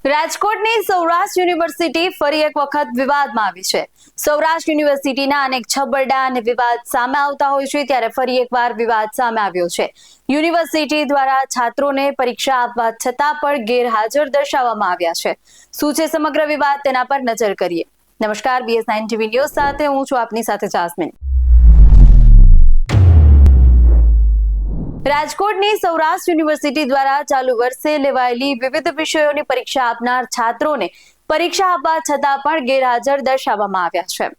રાજકોટની સૌરાષ્ટ્ર યુનિવર્સિટી ફરી એક વખત વિવાદમાં આવી છે। સૌરાષ્ટ્ર યુનિવર્સિટીના અનેક છબરડા અને વિવાદ સામે આવતા હોય છે, ત્યારે ફરી એકવાર વિવાદ સામે આવ્યો છે। યુનિવર્સિટી દ્વારા છાત્રોને પરીક્ષા આપવા છતાં પણ ગેરહાજર દર્શાવવામાં આવ્યા છે। શું છે સમગ્ર વિવાદ, તેના પર નજર કરીએ। નમસ્કાર, BS9 TV ન્યૂઝ સાથે હું છું આપની સાથે જાસ્મીન। રાજકોટની સૌરાષ્ટ્ર યુનિવર્સિટી દ્વારા ચાલુ વર્ષે લેવાયેલી વિવિધ વિષયોની પરીક્ષા આપનાર છાત્રોને પરીક્ષા આપવા છતાં પણ ગેરહાજર દર્શાવવામાં આવ્યા છે।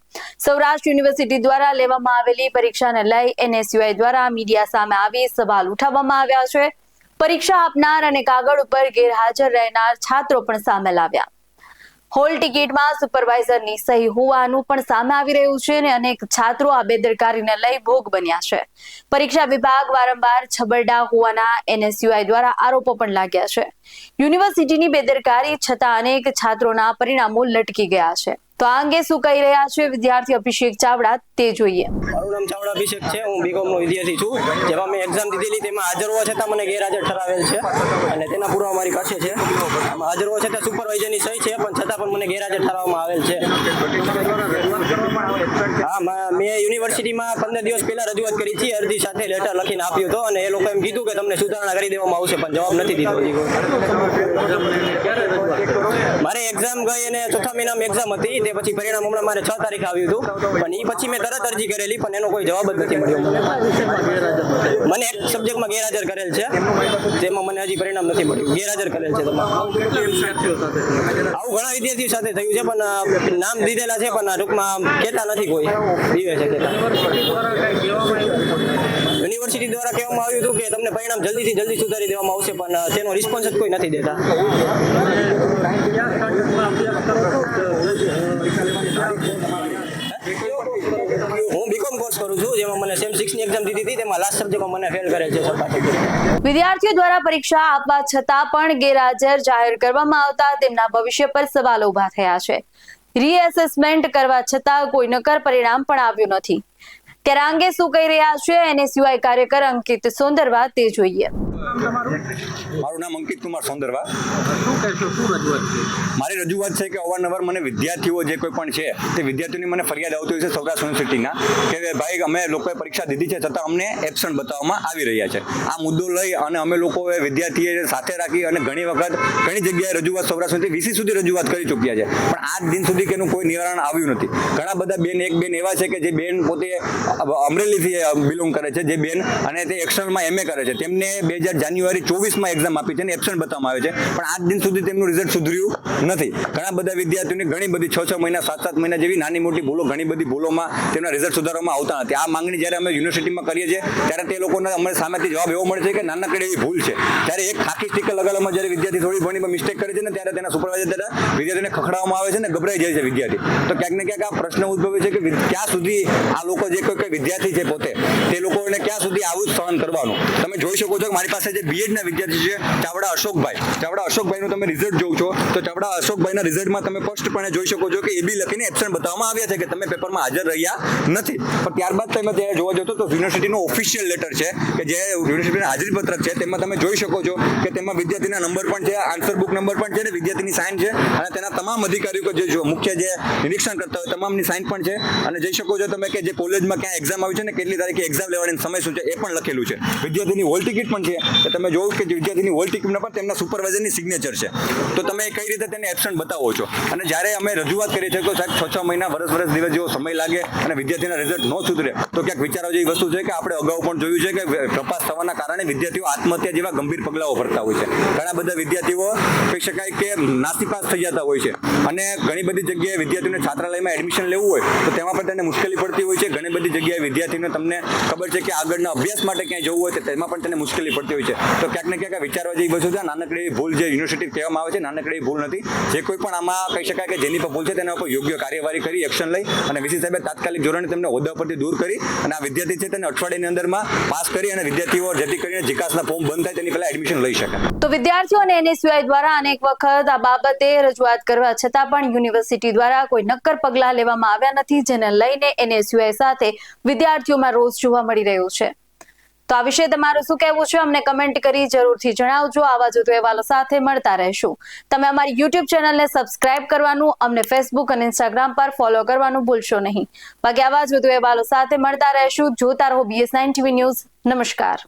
સૌરાષ્ટ્ર યુનિવર્સિટી દ્વારા લેવામાં આવેલી પરીક્ષાને લઈ NSUI દ્વારા મીડિયા સામે આવી સવાલ ઉઠાવવામાં આવ્યા છે। પરીક્ષા આપનાર અને કાગળ ઉપર ગેરહાજર રહેનાર છાત્રો પણ સામે લાવ્યા। હોલ ટિકિટમાં સુપરવાઇઝરની સહી હોવાનું પણ સામે આવી રહ્યું છે અને અનેક છાત્રો આ બેદરકારીને લઈ ભોગ બન્યા છે। પરીક્ષા વિભાગ વારંવાર છબરડા હોવાના NSUI દ્વારા આરોપો પણ લાગ્યા છે। યુનિવર્સિટીની બેદરકારી છતાં અનેક છાત્રોના પરિણામો લટકી ગયા છે। તો આ અંગે શું કહી રહ્યા છે વિદ્યાર્થી અભિષેક ચાવડા, તે જોઈએ। મારું નામ ચાવડા અભિષેક છે। હું BCom નો વિદ્યાર્થી છું। જેમાં મેં એક્ઝામ દીધેલી તેમાં હાજર હોવા છતાં મને ગેરહાજર ઠરાવેલ છે અને તેના પુરાવા મારી પાસે છે। આમાં હાજર હોવા છતાં સુપરવાઇઝરની સહી છે, પણ છતાં પણ મને ગેરહાજર ઠરાવવામાં આવેલ છે। હા, મેં યુનિવર્સિટીમાં 15 દિવસ પહેલા રજૂઆત કરી હતી, અરજી સાથે લેટર લખીને આપ્યું હતો અને એ લોકોએ એમ કીધું કે તમને સુધારણા કરી દેવામાં આવશે, પણ જવાબ નથી દીધો હજી। મારે એક્ઝામ ગઈ અને ચોથા મહિનામાં એક્ઝામ હતી, તે પછી પરિણામ હમણાં મારે 6 તારીખે આવ્યું હતું, પણ એ પછી મેં તરત અરજી કરેલી, પણ એનો કોઈ જવાબ જ નથી મળ્યો મને એક સબ્જેક્ટમાં ગેરહાજર કરેલ છે, જેમાં મને હજી પરિણામ નથી મળ્યું। ગેરહાજર કરેલ છે તમારે? આવું ઘણા વિદ્યાર્થીઓ સાથે થયું છે, પણ નામ દીધેલા છે, પણ ટૂંકમાં કહેતા નથી, કોઈ દીવે છે કહેતા। યુનિવર્સિટી દ્વારા કહેવામાં આવ્યું હતું કે તમને પરિણામ જલ્દીથી જલ્દી સુધારી દેવામાં આવશે, પણ તેનો રિસ્પોન્સ જ કોઈ નથી દેતા। હું BCom કોર્સ કરું છું, જેમાં મને સેમ 6 ની એક્ઝામ દીધી હતી, તેમાં લાસ્ટ સબ્જેક્ટમાં મને ફેલ કરેલ છે। વિદ્યાર્થીઓ દ્વારા પરીક્ષા આપવા છતાં પણ ગેરહાજર જાહેર કરવામાં આવતા તેમના ભવિષ્ય પર સવાલો ઉભા થયા છે। રીએસેસમેન્ટ કરવા છતાં કોઈ નક્કર પરિણામ પણ આવ્યું નથી। ત્યારે આ અંગે શું કહી રહ્યા છે NSUI કાર્યકર અંકિત સોંદરવા, તે જોઈએ। મારું નામ અંકિત કુમાર સોંદરવા। મારી રજૂઆત છે કે અવારનવાર મને વિદ્યાર્થીઓ જે કોઈ પણ છે તે વિદ્યાર્થીઓની મને ફરિયાદ આવતી હોય છે સૌરાષ્ટ્ર યુનિવર્સિટીના, કે ભાઈ અમે લોકોએ પરીક્ષા દીધી છે છતાં અમને એબસન્ટ બતાવવામાં આવી રહ્યા છે। આ મુદ્દો લઈ અને અમે લોકોએ વિદ્યાર્થીએ સાથે રાખી અને ઘણી વખત ઘણી જગ્યાએ રજૂઆત સૌરાષ્ટ્ર VC સુધી રજૂઆત કરી ચૂક્યા છે, પણ આજ દિન સુધી તેનું કોઈ નિવારણ આવ્યું નથી। ઘણા બધા એક બેન એવા છે કે જે બેન પોતે અમરેલીથી બિલોંગ કરે છે, જે બેન અને તે એક્સટર્નલમાં MA કરે છે, તેમને 2024 એક્ઝામ આપી છે અને એબસન્ટ બતાવવામાં આવે છે, પણ આજ દિન સુધી તેમનું રિઝલ્ટ સુધર્યું નથી। ઘણા બધા વિદ્યાર્થીઓની ઘણી બધી 6 મહિના 7 મહિના જેવી નાની મોટી ભૂલો, ઘણી બધી ભૂલોમાં તેમના રિઝલ્ટ સુધારવામાં આવતા નથી। આ માંગણી જ્યારે અમે યુનિવર્સિટીમાં કરીએ છીએ ત્યારે તે લોકોને અમારી સામેથી જવાબ એવો મળે છે કે નાનકડી એવી ભૂલ છે। ત્યારે એક ખાકી સ્ટીકર લગાડવામાં જ્યારે વિદ્યાર્થી થોડી ઘણી મિસ્ટેક કરે છે ને, ત્યારે તેના સુપરવાઇઝર દ્વારા વિદ્યાર્થીને ખખડાવવામાં આવે છે ને ગભરાઈ જાય છે વિદ્યાર્થી। તો ક્યાંક ને ક્યાંક આ પ્રશ્ન ઉદ્ભવે છે કે ક્યાં સુધી આ લોકો જે કોઈ વિદ્યાર્થી છે પોતે, તે લોકોને ક્યાં સુધી આવું સહન કરવાનું। તમે જોઈ શકો છો કે મારી પાસે જે BEd ના વિદ્યાર્થી છે ચાવડા અશોકભાઈનું તમે રિઝલ્ટ જોઉં છો, તો ચાવડા અશોકભાઈના રિઝલ્ટમાં તમે સ્પષ્ટપણે જોઈ શકો છો કે AB લખીને એબસન્ટ બતાવવામાં આવ્યા છે કે તમે પેપરમાં હાજર રહ્યા નથી, પણ ત્યારબાદ તમે ત્યાં જોવા જતો તો યુનિવર્સિટીનો ઓફિશિયલ લેટર છે કે જે યુનિવર્સિટીના હાજરી પત્રક છે, તેમાં તમે જોઈ શકો છો કે તેમાં વિદ્યાર્થીના નંબર પણ છે, આન્સર બુક નંબર પણ છે અને વિદ્યાર્થીની સાઇન છે, અને તેના તમામ અધિકારીઓ જે મુખ્ય જે નિરીક્ષણ કરતા હોય તમામની સાઇન પણ છે, અને જોઈ શકો છો તમે કે જે કોલેજમાં ક્યાં એક્ઝામ આવી છે ને કેટલી તારીખે એક્ઝામ લેવાની સમય શું છે એ પણ લખેલું છે। વિદ્યાર્થીની હોલ ટિકિટ પણ છે, કે તમે જોવો કે વિદ્યાર્થીની હોલ ટિકિટમાં પણ તેમના સુપરવાઇઝરની સિગ્નેચર છે, તો તમે કઈ રીતે તેને એબસન્ટ બતાવો છો? અને જ્યારે અમે રજૂઆત કરી છે તો સાહેબ 6 મહિના વર્ષ દિવસ જેવો સમય લાગે અને વિદ્યાર્થીના રિઝલ્ટ ન સુધરે તો ક્યાંક વિચારવા જેવી વસ્તુ છે કે આપણે અગાઉ પણ જોયું છે કે તપાસ થવાના કારણે વિદ્યાર્થીઓ આત્મહત્યા જેવા ગંભીર પગલાઓ ભરતા હોય છે। ઘણા બધા વિદ્યાર્થીઓ કહી શકાય કે નાસીપાસ થઈ જતા હોય છે, અને ઘણી બધી જગ્યાએ વિદ્યાર્થીઓને છાત્રાલયમાં એડમિશન લેવું હોય તો તેમાં પણ તેને મુશ્કેલી પડતી હોય છે। ઘણી બધી જગ્યાએ વિદ્યાર્થીઓને તમને ખબર છે કે આગળના અભ્યાસ માટે ક્યાંય જવું હોય તો તેમાં પણ તેને મુશ્કેલી પડતી હોય છે। તો ક્યાંક ને ક્યાંક વિચારવા જેવી વસ્તુ છે। નાનકડી ભૂલ જે યુનિવર્સિટી કહેવામાં આવે છે, નાનકડી ભૂલ નથી, જે કોઈ પણ આમાં કહી શકાય કે જેની પર ભૂલ છે તેના ઉપર યોગ્ય કાર્યવાહી કરી, એક્શન લઈ અને VC સાહેબે તાત્કાલિક ધોરણે તેમને હોદ્દા પરથી દૂર કરી અને આ વિદ્યાર્થી છે તેને અઠવાડિયાની અંદરમાં પાસ કરી અને વિદ્યાર્થીઓ જેથી કરીને જીકાસના ફોર્મ બંધ થાય તેની પહેલા એડમિશન લઈ શકે। તો વિદ્યાર્થીઓ અને NSUI દ્વારા અનેક વખત આ બાબતે રજૂઆત કરવા છતાં પણ યુનિવર્સિટી દ્વારા કોઈ નક્કર પગલાં લેવામાં આવ્યા નથી, જેને લઈને NSUI સાથે વિદ્યાર્થીઓમાં રોષ જોવા મળી રહ્યો છે। તો આ વિશે તમારું શું કહેવું છે અમને કમેન્ટ કરી જરૂરથી જણાવજો. આવા જ વધુ અહેવાલો સાથે મળતા રહેશું. તમે અમારી YouTube ચેનલને સબસ્ક્રાઇબ કરવાનું, અમને Facebook અને Instagram પર ફોલો કરવાનું ભૂલશો નહીં. બાકી આવા જ વધુ અહેવાલો સાથે મળતા રહેશું. જોતા રહો BS9 TV ન્યૂઝ. નમસ્કાર.